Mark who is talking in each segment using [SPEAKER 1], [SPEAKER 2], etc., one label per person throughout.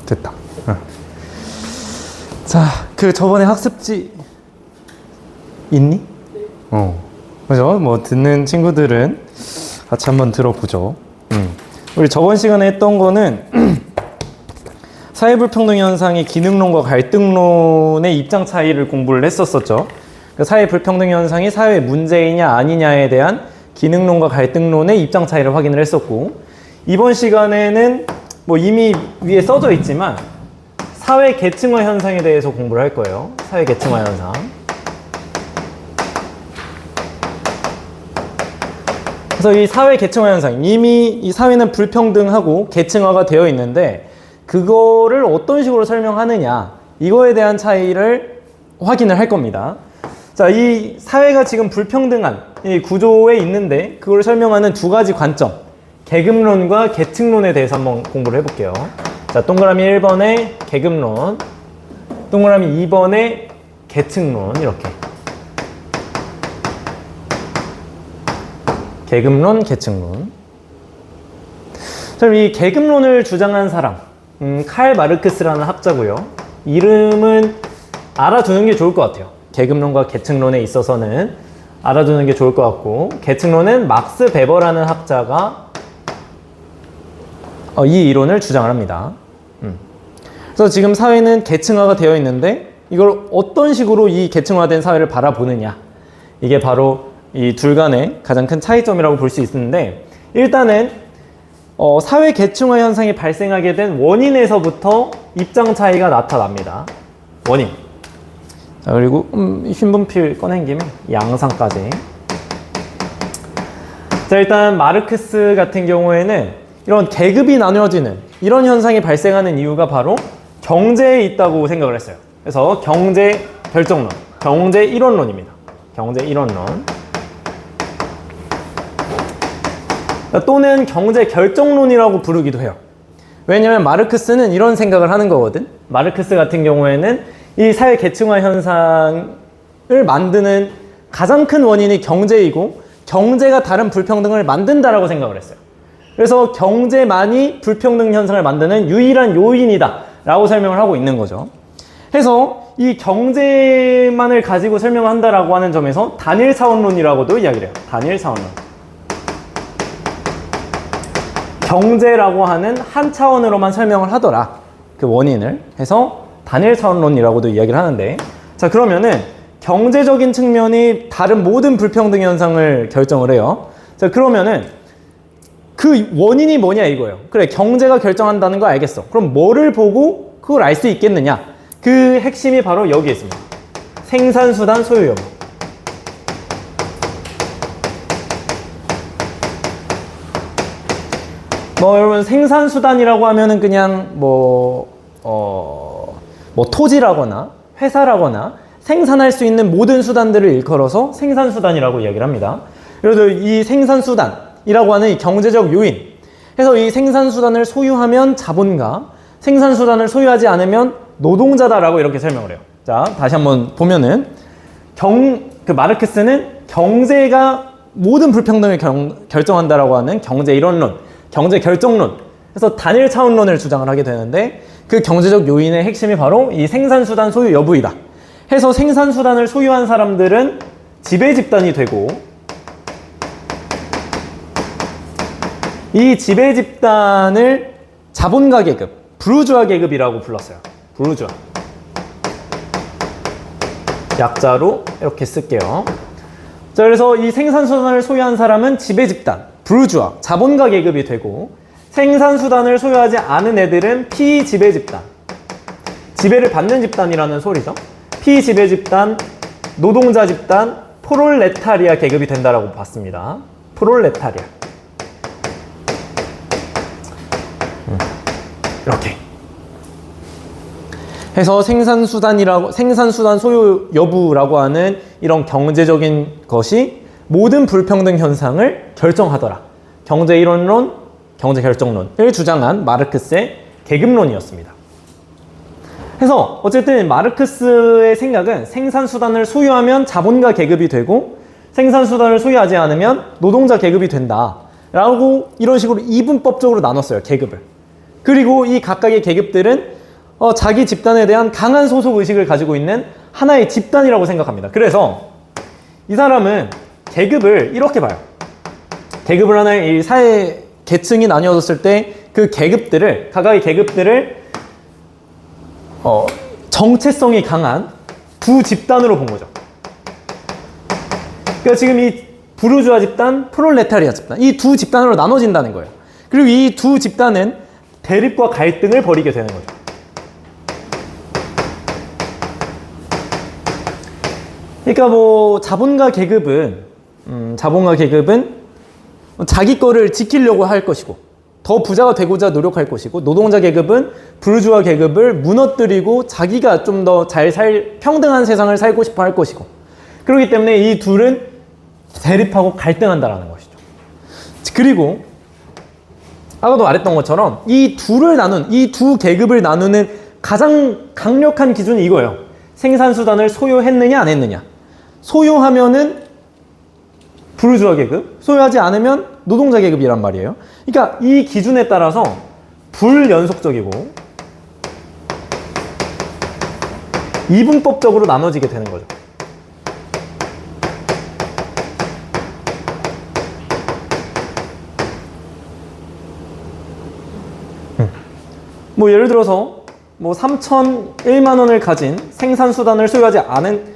[SPEAKER 1] 됐다. 자, 그 저번에 학습지 있니? 그죠? 뭐 듣는 친구들은 같이 한번 들어보죠. 우리 저번 시간에 했던 거는 사회불평등 현상의 기능론과 갈등론의 입장 차이를 공부를 했었었죠. 그 사회불평등 현상이 사회 문제이냐 아니냐에 대한 기능론과 갈등론의 입장 차이를 확인을 했었고, 이번 시간에는 뭐 이미 위에 써져 있지만 사회 계층화 현상에 대해서 공부를 할 거예요. 사회 계층화 현상. 그래서 이 사회 계층화 현상, 이미 이 사회는 불평등하고 계층화가 되어 있는데 그거를 어떤 식으로 설명하느냐, 이거에 대한 차이를 확인을 할 겁니다. 자, 이 사회가 지금 불평등한 이 구조에 있는데 그걸 설명하는 두 가지 관점, 계급론과 계층론에 대해서 한번 공부를 해볼게요. 자, 동그라미 1번에 계급론, 동그라미 2번에 계층론, 이렇게. 계급론, 계층론. 그럼 이 계급론을 주장한 사람, 칼 마르크스라는 학자고요. 이름은 알아두는 게 좋을 것 같아요. 계급론과 계층론에 있어서는 알아두는 게 좋을 것 같고, 계층론은 막스 베버라는 학자가 이 이론을 주장을 합니다. 그래서 지금 사회는 계층화가 되어 있는데 이걸 어떤 식으로 이 계층화된 사회를 바라보느냐, 이게 바로 이 둘 간의 가장 큰 차이점이라고 볼 수 있는데, 일단은 사회 계층화 현상이 발생하게 된 원인에서부터 입장 차이가 나타납니다. 원인. 자, 그리고 흰분필 꺼낸 김에 양상까지. 자, 일단 마르크스 같은 경우에는 이런 계급이 나뉘어지는 이런 현상이 발생하는 이유가 바로 경제에 있다고 생각을 했어요. 그래서 경제 결정론, 경제 이론론입니다. 경제 이론론. 또는 경제 결정론이라고 부르기도 해요. 왜냐하면 마르크스는 이런 생각을 하는 거거든. 마르크스 같은 경우에는 이 사회 계층화 현상을 만드는 가장 큰 원인이 경제이고, 경제가 다른 불평등을 만든다라고 생각을 했어요. 그래서 경제만이 불평등 현상을 만드는 유일한 요인이다 라고 설명을 하고 있는 거죠. 그래서 이 경제만을 가지고 설명한다라고 하는 점에서 단일 차원론이라고도 이야기를 해요. 단일 차원론. 경제라고 하는 한 차원으로만 설명을 하더라, 그 원인을. 해서 단일 차원론이라고도 이야기를 하는데, 자, 그러면은 경제적인 측면이 다른 모든 불평등 현상을 결정을 해요. 자, 그러면은 그 원인이 뭐냐 이거예요. 그래, 경제가 결정한다는 거 알겠어. 그럼 뭐를 보고 그걸 알 수 있겠느냐? 그 핵심이 바로 여기에 있습니다. 생산수단 소유 여부. 뭐 여러분, 생산수단이라고 하면은 그냥 토지라거나 회사라거나 생산할 수 있는 모든 수단들을 일컬어서 생산수단이라고 이야기를 합니다. 그래서 이 생산수단이라고 하는 이 경제적 요인, 그래서 이 생산수단을 소유하면 자본가, 생산수단을 소유하지 않으면 노동자다라고 이렇게 설명을 해요. 자, 다시 한번 보면은 마르크스는 경제가 모든 불평등을 결정한다라고 하는 경제 이론론, 경제 결정론, 그래서 단일 차원론을 주장을 하게 되는데, 그 경제적 요인의 핵심이 바로 이 생산수단 소유 여부이다. 해서 생산수단을 소유한 사람들은 지배집단이 되고, 이 지배집단을 자본가 계급, 부르주아 계급이라고 불렀어요. 부르주아. 약자로 이렇게 쓸게요. 자, 그래서 이 생산수단을 소유한 사람은 지배집단, 부르주아, 자본가 계급이 되고, 생산수단을 소유하지 않은 애들은 피지배집단, 지배를 받는 집단이라는 소리죠. 피지배집단, 노동자 집단, 프롤레타리아 계급이 된다라고 봤습니다. 프롤레타리아. 이렇게 해서 생산수단 소유 여부라고 하는 이런 경제적인 것이 모든 불평등 현상을 결정하더라. 경제 이론론, 경제 결정론을 주장한 마르크스의 계급론이었습니다. 그래서 어쨌든 마르크스의 생각은 생산수단을 소유하면 자본가 계급이 되고, 생산수단을 소유하지 않으면 노동자 계급이 된다 라고 이런 식으로 이분법적으로 나눴어요, 계급을. 그리고 이 각각의 계급들은 자기 집단에 대한 강한 소속 의식을 가지고 있는 하나의 집단이라고 생각합니다. 그래서 이 사람은 계급을 이렇게 봐요. 계급을 하나의 이 사회 계층이 나뉘어졌을 때 그 계급들을, 각각의 계급들을 정체성이 강한 두 집단으로 본 거죠. 그러니까 지금 이 부르주아 집단, 프롤레타리아 집단, 이 두 집단으로 나눠진다는 거예요. 그리고 이 두 집단은 대립과 갈등을 벌이게 되는 거죠. 그러니까 뭐 자본가 계급은 자기 거를 지키려고 할 것이고 더 부자가 되고자 노력할 것이고, 노동자 계급은 부르주아 계급을 무너뜨리고 자기가 좀 더 평등한 세상을 살고 싶어 할 것이고, 그렇기 때문에 이 둘은 대립하고 갈등한다라는 것이죠. 그리고 아까도 말했던 것처럼 이 두 계급을 나누는 가장 강력한 기준이 이거예요. 생산수단을 소유했느냐 안 했느냐. 소유하면은 부르주아 계급, 소유하지 않으면 노동자 계급이란 말이에요. 그러니까 이 기준에 따라서 불연속적이고 이분법적으로 나눠지게 되는 거죠. 뭐 예를 들어서 뭐 3,001만 원을 가진 생산수단을 소유하지 않은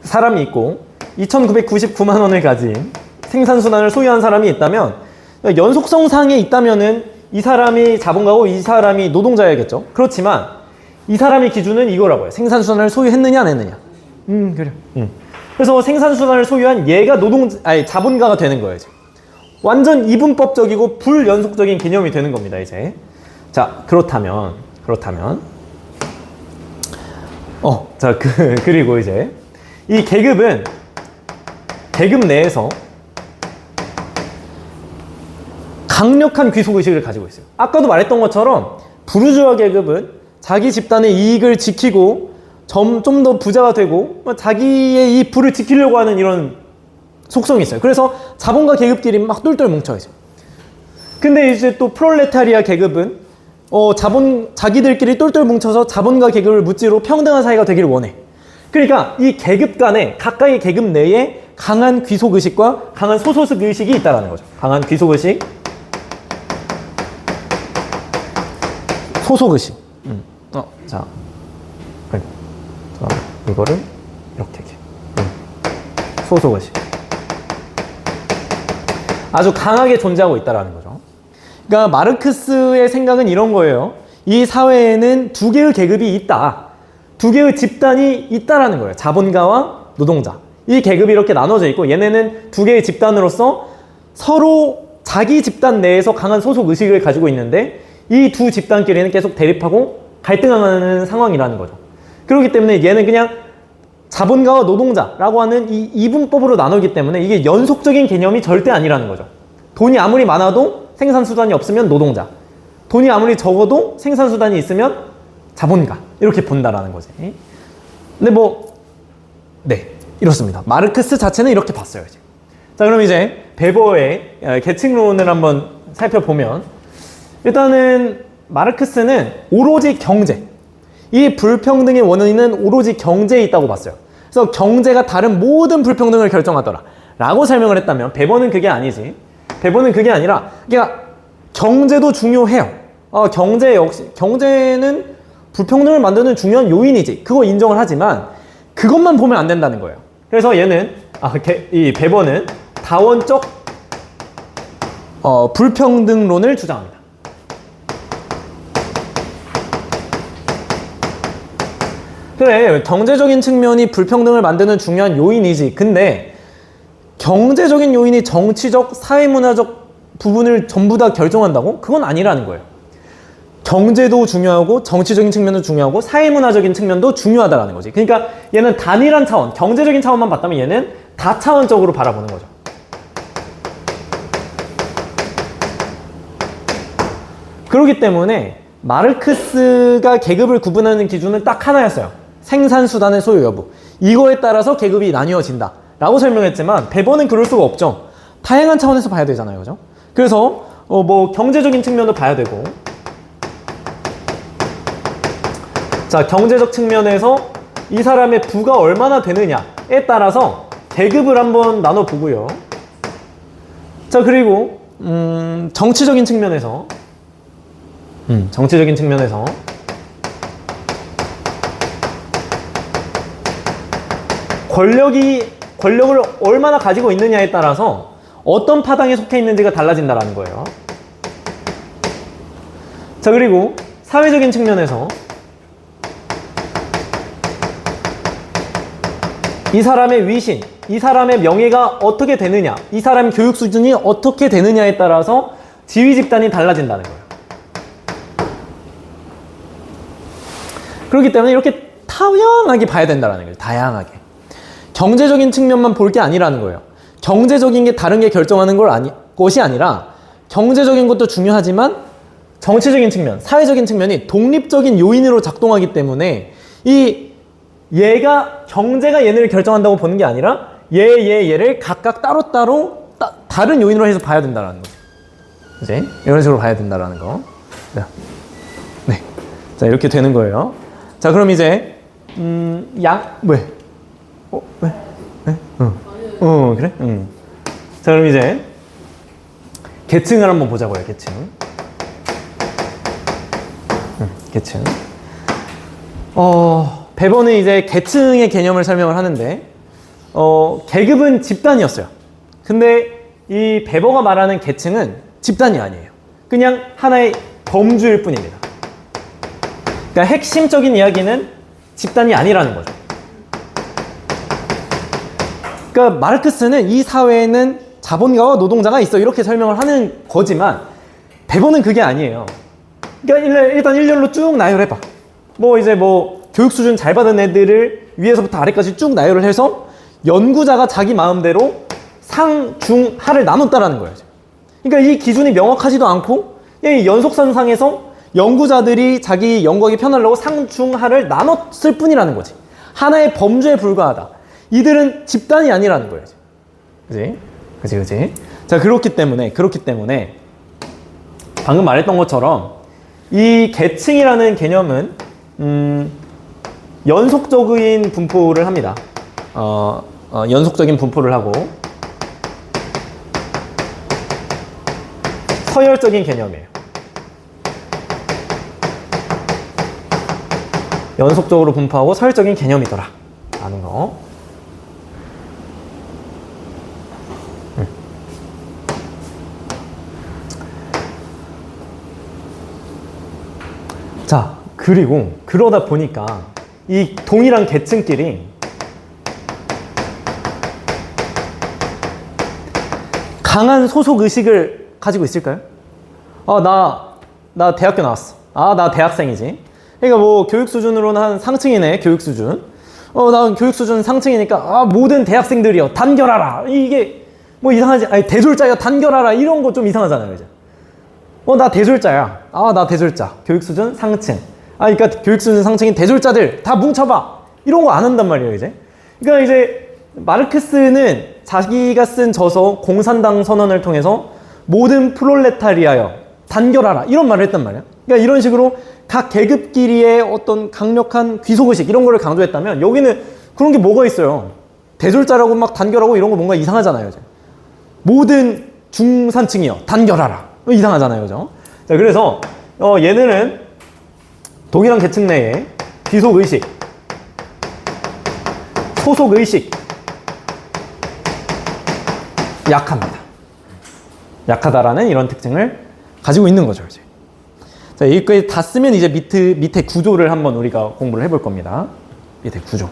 [SPEAKER 1] 사람이 있고 2,999만 원을 가진 생산수단을 소유한 사람이 있다면, 연속성상에 있다면은 이 사람이 자본가고 이 사람이 노동자야겠죠. 그렇지만 이 사람의 기준은 이거라고요. 생산수단을 소유했느냐 안 했느냐. 그래. 그래서 생산수단을 소유한 얘가 자본가가 되는 거예요. 이제. 완전 이분법적이고 불연속적인 개념이 되는 겁니다. 이제. 자, 그렇다면 그리고 이제 이 계급은 계급 내에서 강력한 귀속의식을 가지고 있어요. 아까도 말했던 것처럼 부르주아 계급은 자기 집단의 이익을 지키고 좀 더 부자가 되고 자기의 이 부를 지키려고 하는 이런 속성이 있어요. 그래서 자본가 계급끼리 막 똘똘 뭉쳐있어요. 근데 이제 또 프롤레타리아 계급은 자기들끼리 똘똘 뭉쳐서 자본가 계급을 무찌로 평등한 사회가 되기를 원해. 그러니까 이 계급 간에 각각의 계급 내에 강한 귀속의식과 강한 소속의식이 있다는 거죠. 강한 귀속의식, 소속의식. 자, 이거를 이렇게. 소속의식. 아주 강하게 존재하고 있다는 거죠. 그러니까 마르크스의 생각은 이런 거예요. 이 사회에는 두 개의 계급이 있다. 두 개의 집단이 있다라는 거예요. 자본가와 노동자. 이 계급이 이렇게 나눠져 있고 얘네는 두 개의 집단으로서 서로 자기 집단 내에서 강한 소속 의식을 가지고 있는데 이 두 집단끼리는 계속 대립하고 갈등하는 상황이라는 거죠. 그렇기 때문에 얘는 그냥 자본가와 노동자라고 하는 이 이분법으로 나누기 때문에 이게 연속적인 개념이 절대 아니라는 거죠. 돈이 아무리 많아도 생산수단이 없으면 노동자, 돈이 아무리 적어도 생산수단이 있으면 자본가, 이렇게 본다라는 거지. 근데 이렇습니다. 마르크스 자체는 이렇게 봤어요. 이제. 자, 그럼 이제 베버의 계층론을 한번 살펴보면, 일단은 마르크스는 오로지 경제, 이 불평등의 원인은 오로지 경제에 있다고 봤어요. 그래서 경제가 다른 모든 불평등을 결정하더라 라고 설명을 했다면, 베버는 그게 아니지. 베버는 그게 아니라 그러니까 경제도 중요해요. 경제는 불평등을 만드는 중요한 요인이지. 그거 인정을 하지만 그것만 보면 안 된다는 거예요. 그래서 얘는 이 베버는 다원적 불평등론을 주장합니다. 그래, 경제적인 측면이 불평등을 만드는 중요한 요인이지. 근데 경제적인 요인이 정치적, 사회문화적 부분을 전부 다 결정한다고? 그건 아니라는 거예요. 경제도 중요하고 정치적인 측면도 중요하고 사회문화적인 측면도 중요하다는 거지. 그러니까 얘는 단일한 차원, 경제적인 차원만 봤다면 얘는 다차원적으로 바라보는 거죠. 그렇기 때문에 마르크스가 계급을 구분하는 기준은 딱 하나였어요. 생산수단의 소유 여부. 이거에 따라서 계급이 나뉘어진다 라고 설명했지만 베버는 그럴 수가 없죠. 다양한 차원에서 봐야 되잖아요. 그죠? 그래서 경제적인 측면도 봐야 되고 자, 경제적 측면에서 이 사람의 부가 얼마나 되느냐에 따라서 계급을 한번 나눠보고요. 자, 그리고 정치적인 측면에서 권력을 얼마나 가지고 있느냐에 따라서 어떤 파당에 속해 있는지가 달라진다는 거예요. 자, 그리고 사회적인 측면에서 이 사람의 위신, 이 사람의 명예가 어떻게 되느냐, 이 사람 교육 수준이 어떻게 되느냐에 따라서 지위 집단이 달라진다는 거예요. 그렇기 때문에 이렇게 다양하게 봐야 된다는 거예요. 다양하게. 경제적인 측면만 볼 게 아니라는 거예요. 경제적인 게 다른 게 결정하는 것이 아니라 경제적인 것도 중요하지만 정치적인 측면, 사회적인 측면이 독립적인 요인으로 작동하기 때문에 얘가 경제가 얘네를 결정한다고 보는 게 아니라 얘를 각각 따로따로 다른 요인으로 해서 봐야 된다는 거죠. 이제 이런 식으로 봐야 된다는 거. 네. 자, 이렇게 되는 거예요. 자, 그럼 이제 왜? 왜? 그래? 자, 그럼 이제 계층을 한번 보자고요. 계층. 베버는 이제 계층의 개념을 설명을 하는데, 계급은 집단이었어요. 근데 이 베버가 말하는 계층은 집단이 아니에요. 그냥 하나의 범주일 뿐입니다. 그러니까 핵심적인 이야기는 집단이 아니라는 거죠. 그러니까 마르크스는 이 사회에는 자본가와 노동자가 있어 이렇게 설명을 하는 거지만 베버는 그게 아니에요. 그러니까 일단 일렬로 쭉 나열해봐. 교육 수준 잘 받은 애들을 위에서부터 아래까지 쭉 나열을 해서 연구자가 자기 마음대로 상, 중, 하를 나눴다라는 거예요. 그러니까 이 기준이 명확하지도 않고 이 연속선상에서 연구자들이 자기 연구하기 편하려고 상, 중, 하를 나눴을 뿐이라는 거지. 하나의 범주에 불과하다. 이들은 집단이 아니라는 거예요. 그치? 자, 그렇기 때문에 방금 말했던 것처럼 이 계층이라는 개념은 연속적인 분포를 합니다. 연속적인 분포를 하고 서열적인 개념이에요. 연속적으로 분포하고 서열적인 개념이더라 라는 거. 자, 그리고 그러다 보니까 이 동일한 계층끼리 강한 소속 의식을 가지고 있을까요? 나 대학교 나왔어. 나 대학생이지. 그러니까 교육 수준으로는 한 상층이네, 교육 수준. 난 교육 수준 상층이니까 모든 대학생들이요 단결하라. 이게 이상하지? 아니, 대졸자요 단결하라. 이런 거 좀 이상하잖아요, 이제. 나 대졸자야. 나 대졸자. 교육 수준 상층. 그러니까 교육 수준 상층인 대졸자들 다 뭉쳐봐. 이런 거 안 한단 말이에요, 이제. 그러니까 이제 마르크스는 자기가 쓴 저서 공산당 선언을 통해서 모든 프롤레타리아여 단결하라. 이런 말을 했단 말이야. 그러니까 이런 식으로 각 계급끼리의 어떤 강력한 귀속의식 이런 거를 강조했다면 여기는 그런 게 뭐가 있어요. 대졸자라고 막 단결하고 이런 거 뭔가 이상하잖아요, 이제. 모든 중산층이여 단결하라. 이상하잖아요, 그죠? 자, 그래서 얘네는 동일한 계층 내에 귀속의식, 소속의식 약하다라는 이런 특징을 가지고 있는 거죠, 이제. 자, 여기까지 다 쓰면 이제 밑에 구조를 한번 우리가 공부를 해볼 겁니다. 밑에 구조.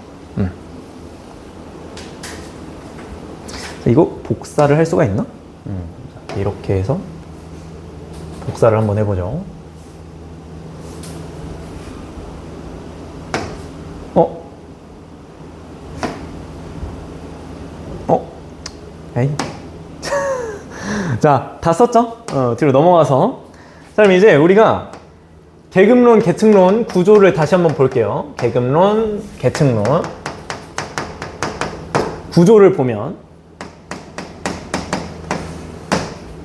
[SPEAKER 1] 자, 이거 복사를 할 수가 있나? 자, 이렇게 해서 복사를 한번 해보죠. 에이. 자, 다 썼죠? 뒤로 넘어가서. 자, 그럼 이제 우리가 계급론, 계층론 구조를 다시 한번 볼게요. 계급론, 계층론 구조를 보면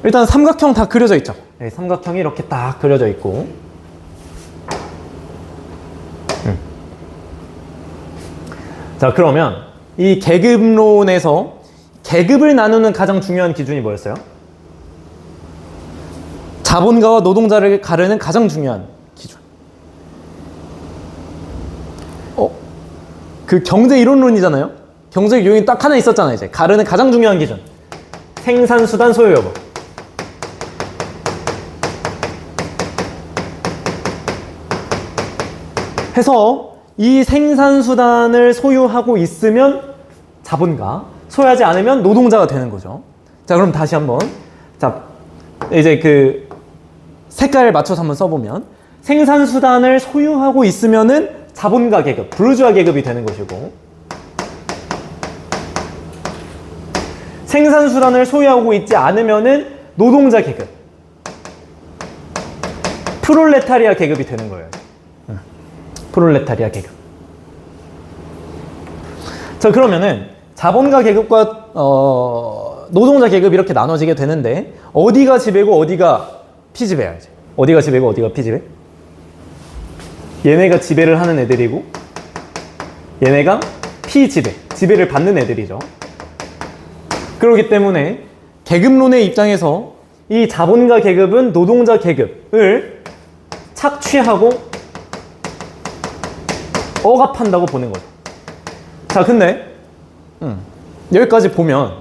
[SPEAKER 1] 일단 삼각형 다 그려져 있죠. 네, 삼각형이 이렇게 딱 그려져 있고 자, 그러면 이 계급론에서 계급을 나누는 가장 중요한 기준이 뭐였어요? 자본가와 노동자를 가르는 가장 중요한 기준. 그 경제 이론론이잖아요. 경제 요인이 딱 하나 있었잖아요. 이제 가르는 가장 중요한 기준. 생산 수단 소유 여부. 해서 이 생산 수단을 소유하고 있으면 자본가, 소유하지 않으면 노동자가 되는 거죠. 자, 그럼 다시 한번. 자, 이제 그 색깔을 맞춰서 한번 써보면 생산 수단을 소유하고 있으면은 자본가 계급, 부르주아 계급이 되는 것이고, 생산 수단을 소유하고 있지 않으면은 노동자 계급, 프롤레타리아 계급이 되는 거예요. 프롤레타리아 계급. 자, 그러면은 자본가 계급과 노동자 계급 이렇게 나눠지게 되는데 어디가 지배고 어디가 피지배야? 이제 어디가 지배고 어디가 피지배? 얘네가 지배를 하는 애들이고 얘네가 피지배, 지배를 받는 애들이죠. 그렇기 때문에 계급론의 입장에서 이 자본가 계급은 노동자 계급을 착취하고 억압한다고 보는 거죠. 자, 근데 여기까지 보면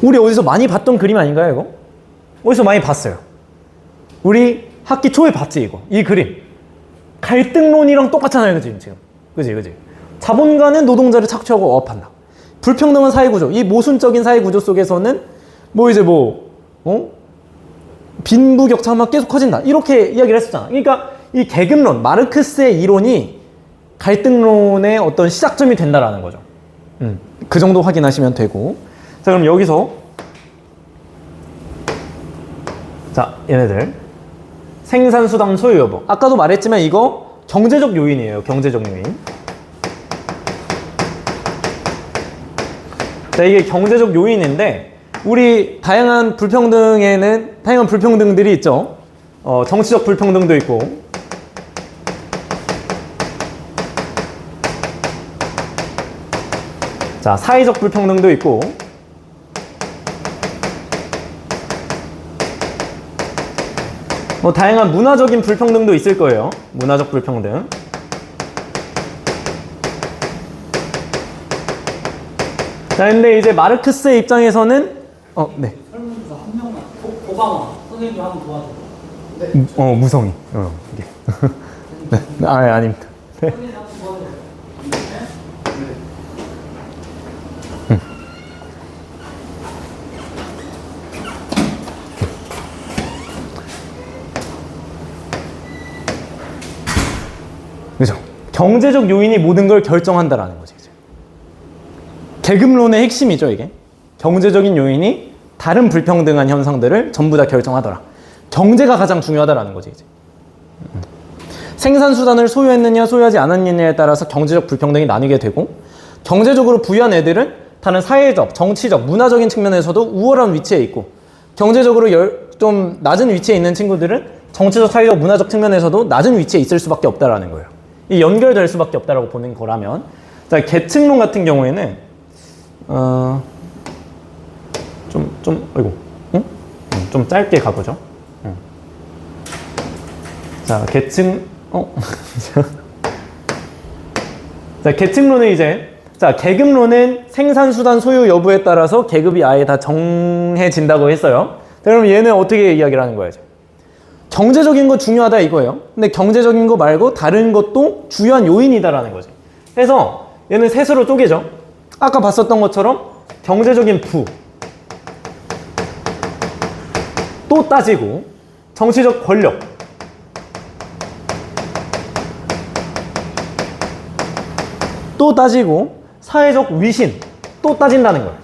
[SPEAKER 1] 우리 어디서 많이 봤던 그림 아닌가요, 이거? 어디서 많이 봤어요. 우리 학기 초에 봤지, 이거. 이 그림. 갈등론이랑 똑같잖아요, 그치, 지금. 그치. 자본가는 노동자를 착취하고 억압한다. 불평등한 사회구조. 이 모순적인 사회구조 속에서는 빈부격차만 계속 커진다. 이렇게 이야기를 했었잖아. 그러니까 이 계급론, 마르크스의 이론이 갈등론의 어떤 시작점이 된다라는 거죠. 그 정도 확인하시면 되고. 자, 그럼 여기서 자, 얘네들 생산수단 소유 여부. 아까도 말했지만 이거 경제적 요인이에요. 경제적 요인. 자, 이게 경제적 요인인데 우리 다양한 불평등에는 다양한 불평등들이 있죠. 정치적 불평등도 있고, 자, 사회적 불평등도 있고, 다양한 문화적인 불평등도 있을 거예요. 문화적 불평등. 자, 근데 이제 마르크스의 입장에서는 네.
[SPEAKER 2] 설문조사 한 명만 고방어 선생님 한번 도와줘.
[SPEAKER 1] 무성이. 이게. 네. 아닙니다. 네.
[SPEAKER 2] 선생님 한번 도와줘.
[SPEAKER 1] 그죠? 경제적 요인이 모든 걸 결정한다라는 거지. 이제. 계급론의 핵심이죠, 이게. 경제적인 요인이 다른 불평등한 현상들을 전부 다 결정하더라. 경제가 가장 중요하다라는 거지, 이제. 생산수단을 소유했느냐, 소유하지 않았느냐에 따라서 경제적 불평등이 나뉘게 되고, 경제적으로 부유한 애들은 다른 사회적, 정치적, 문화적인 측면에서도 우월한 위치에 있고, 경제적으로 좀 낮은 위치에 있는 친구들은 정치적, 사회적, 문화적 측면에서도 낮은 위치에 있을 수밖에 없다라는 거예요. 이 연결될 수밖에 없다라고 보는 거라면, 자, 계층론 같은 경우에는 좀 짧게 가보죠. 자, 자, 계층론은 이제, 자, 계급론은 생산수단 소유 여부에 따라서 계급이 아예 다 정해진다고 했어요. 자, 그럼 얘는 어떻게 이야기를 하는 거예요? 경제적인 거 중요하다 이거예요. 근데 경제적인 거 말고 다른 것도 중요한 요인이다라는 거지. 그래서 얘는 셋으로 쪼개죠. 아까 봤었던 것처럼 경제적인 부 또 따지고, 정치적 권력 또 따지고, 사회적 위신 또 따진다는 거예요.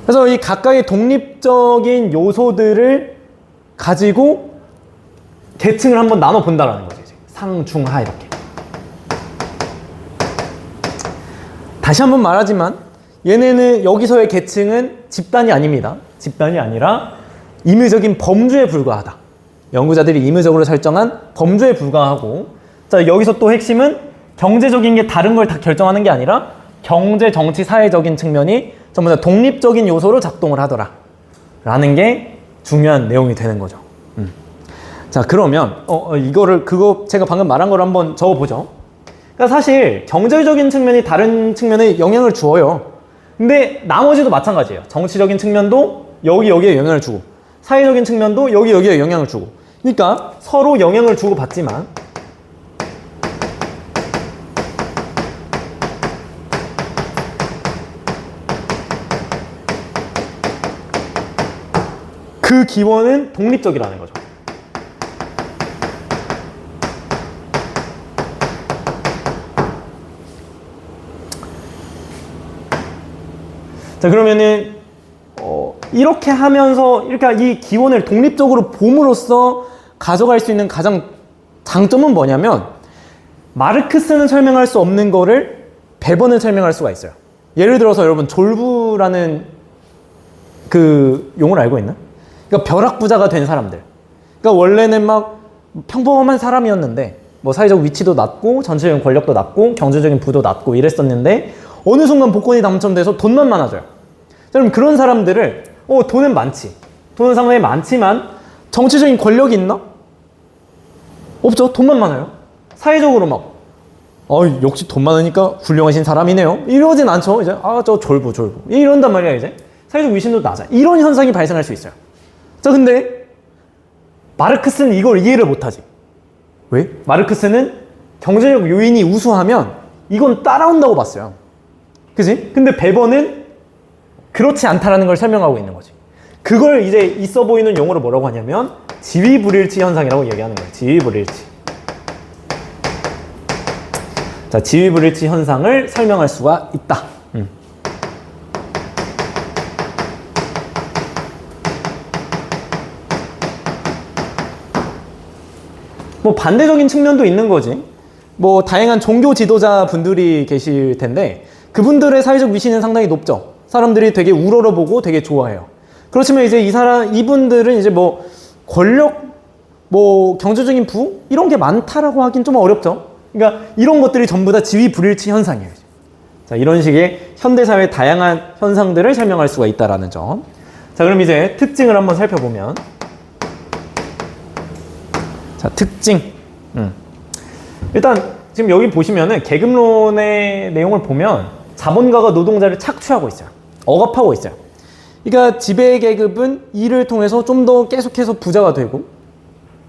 [SPEAKER 1] 그래서 이 각각의 독립적인 요소들을 가지고 계층을 한번 나눠 본다라는 거죠. 이제. 상, 중, 하 이렇게. 다시 한번 말하지만 얘네는 여기서의 계층은 집단이 아닙니다. 집단이 아니라 임의적인 범주에 불과하다. 연구자들이 임의적으로 설정한 범주에 불과하고, 자, 여기서 또 핵심은 경제적인 게 다른 걸 다 결정하는 게 아니라 경제, 정치, 사회적인 측면이 전부 다 독립적인 요소로 작동을 하더라 라는 게 중요한 내용이 되는 거죠. 자, 그러면 그거 제가 방금 말한 걸 한번 적어보죠. 그러니까 사실 경제적인 측면이 다른 측면에 영향을 주어요. 근데 나머지도 마찬가지예요. 정치적인 측면도 여기에 영향을 주고, 사회적인 측면도 여기에 영향을 주고. 그러니까 서로 영향을 주고 받지만 그 기원은 독립적이라는 거죠. 자, 그러면은 이렇게 하면서 이 기원을 독립적으로 봄으로써 가져갈 수 있는 가장 장점은 뭐냐면, 마르크스는 설명할 수 없는 거를 베버는 설명할 수가 있어요. 예를 들어서 여러분 졸부라는 그 용어를 알고 있나? 그러니까 벼락부자가 된 사람들. 그러니까 원래는 막 평범한 사람이었는데 뭐 사회적 위치도 낮고 전체적인 권력도 낮고 경제적인 부도 낮고 이랬었는데 어느 순간 복권이 당첨돼서 돈만 많아져요. 자, 그럼 그런 사람들을 돈은 많지. 돈은 상당히 많지만 정치적인 권력이 있나? 없죠. 돈만 많아요. 사회적으로 막 역시 돈 많으니까 훌륭하신 사람이네요. 이러진 않죠. 이제 저 졸부 이런단 말이야. 이제 사회적 위신도 낮아. 이런 현상이 발생할 수 있어요. 자, 근데 마르크스는 이걸 이해를 못하지. 왜? 마르크스는 경제적 요인이 우수하면 이건 따라온다고 봤어요. 그지? 근데 베버는 그렇지 않다라는 걸 설명하고 있는 거지. 그걸 이제 있어 보이는 용어로 뭐라고 하냐면 지위불일치 현상이라고 얘기하는 거예요. 지위불일치. 자, 지위불일치 현상을 설명할 수가 있다. 뭐 반대적인 측면도 있는 거지. 뭐 다양한 종교 지도자 분들이 계실 텐데 그분들의 사회적 위신은 상당히 높죠. 사람들이 되게 우러러보고 되게 좋아해요. 그렇지만 이제 이분들은 이제 뭐 권력, 뭐 경제적인 부 이런 게 많다라고 하긴 좀 어렵죠. 그러니까 이런 것들이 전부 다 지위불일치 현상이에요. 자, 이런 식의 현대사회의 다양한 현상들을 설명할 수가 있다라는 점. 자, 그럼 이제 특징을 한번 살펴보면, 자, 특징. 일단 지금 여기 보시면은 계급론의 내용을 보면 자본가가 노동자를 착취하고 있어요. 억압하고 있어요. 그러니까 지배계급은 일을 통해서 좀 더 계속해서 부자가 되고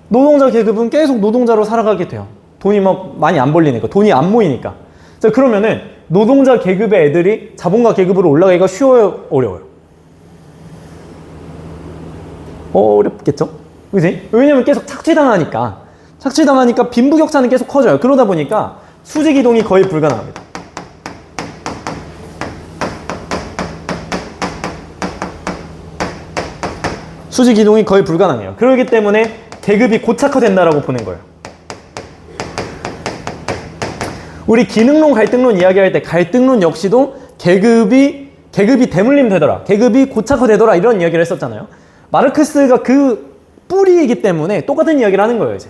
[SPEAKER 1] 노동자 계급은 계속 노동자로 살아가게 돼요. 돈이 막 많이 안 벌리니까, 돈이 안 모이니까. 자, 그러면은 노동자 계급의 애들이 자본가 계급으로 올라가기가 쉬워요, 어려워요? 어렵겠죠? 그지? 왜냐면 계속 착취당하니까 빈부격차는 계속 커져요. 그러다 보니까 수직이동이 거의 불가능합니다. 수직이동이 거의 불가능해요. 그렇기 때문에 계급이 고착화된다라고 보는 거예요. 우리 기능론, 갈등론 이야기할 때 갈등론 역시도 계급이 대물림 되더라, 계급이 고착화되더라 이런 이야기를 했었잖아요. 마르크스가 그 뿌리이기 때문에 똑같은 이야기를 하는 거예요, 이제.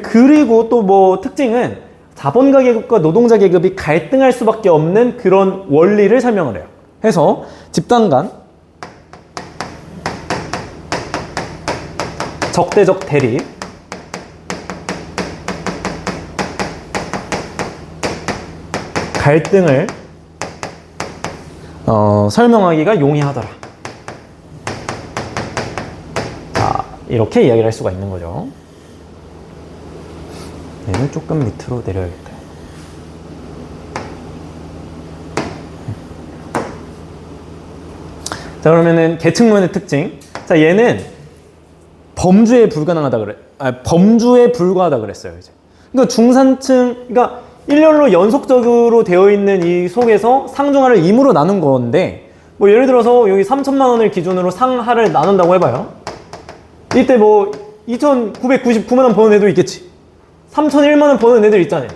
[SPEAKER 1] 그리고 또 뭐 특징은 자본가 계급과 노동자 계급이 갈등할 수밖에 없는 그런 원리를 설명을 해요. 해서 집단 간 적대적 대립, 갈등을 설명하기가 용이하더라. 자, 이렇게 이야기를 할 수가 있는 거죠. 얘는 조금 밑으로 내려야겠다. 자, 그러면은 계층론의 특징. 자, 얘는 범주에 불가능하다 범주에 불과하다 그랬어요, 이제. 그러니까 중산층, 그러니까 일렬로 연속적으로 되어 있는 이 속에서 상중하를 임으로 나눈 건데, 뭐 예를 들어서 여기 3천만 원을 기준으로 상하를 나눈다고 해봐요. 이때 뭐 2,999만 원 버는 애도 있겠지. 3,001만 원 버는 애들 있잖아요.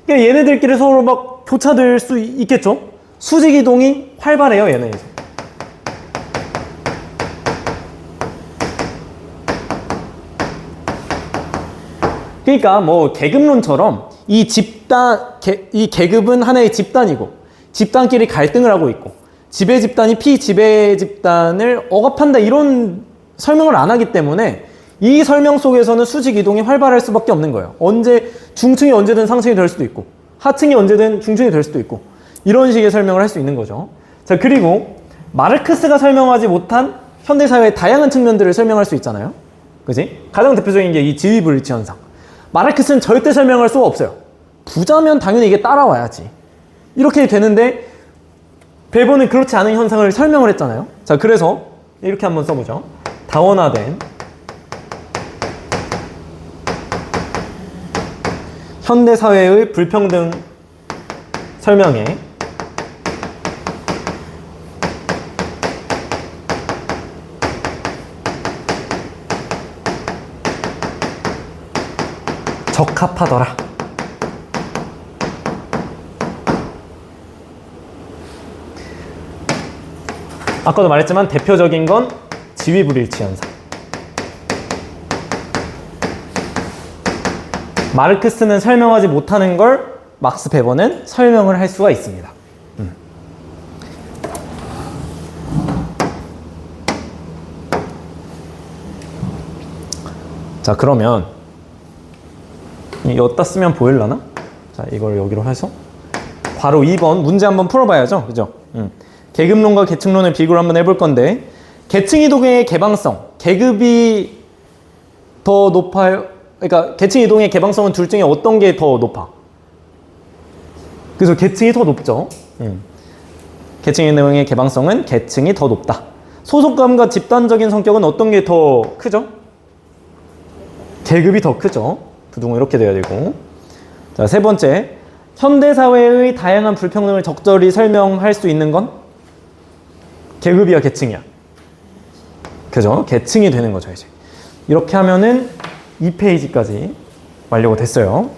[SPEAKER 1] 그러니까 얘네들끼리 서로 막 교차될 수 있겠죠. 수직 이동이 활발해요, 얘네 이제. 그러니까 뭐 계급론처럼 이 이 계급은 하나의 집단이고 집단끼리 갈등을 하고 있고 지배 집단이 피지배 집단을 억압한다 이런 설명을 안 하기 때문에 이 설명 속에서는 수직 이동이 활발할 수밖에 없는 거예요. 중층이 언제든 상층이 될 수도 있고 하층이 언제든 중층이 될 수도 있고 이런 식의 설명을 할 수 있는 거죠. 자, 그리고 마르크스가 설명하지 못한 현대사회의 다양한 측면들을 설명할 수 있잖아요. 그지? 가장 대표적인 게 이 지위불일치 현상. 마르크스는 절대 설명할 수가 없어요. 부자면 당연히 이게 따라와야지. 이렇게 되는데 베버는 그렇지 않은 현상을 설명을 했잖아요. 자, 그래서 이렇게 한번 써보죠. 다원화된 현대사회의 불평등 설명에 적합하더라. 아까도 말했지만 대표적인 건 지위불일치 현상. 마르크스는 설명하지 못하는 걸 막스 베버는 설명을 할 수가 있습니다. 자, 그러면 여기다 쓰면 보일라나? 자, 이걸 여기로 해서 바로 2번 문제 한번 풀어봐야죠. 그죠? 계급론과 계층론을 비교를 한번 해볼 건데 계층 이동의 개방성, 계급이 더 높아요? 그러니까 계층 이동의 개방성은 둘 중에 어떤 게 더 높아? 그래서 계층이 더 높죠. 계층 이동의 개방성은 계층이 더 높다. 소속감과 집단적인 성격은 어떤 게 더 크죠? 계급이 더 크죠. 부등호 이렇게 돼야 되고. 자, 세 번째, 현대사회의 다양한 불평등을 적절히 설명할 수 있는 건 계급이야, 계층이야? 그죠? 계층이 되는 거죠, 이제. 이렇게 하면은 2페이지까지 완료가 됐어요.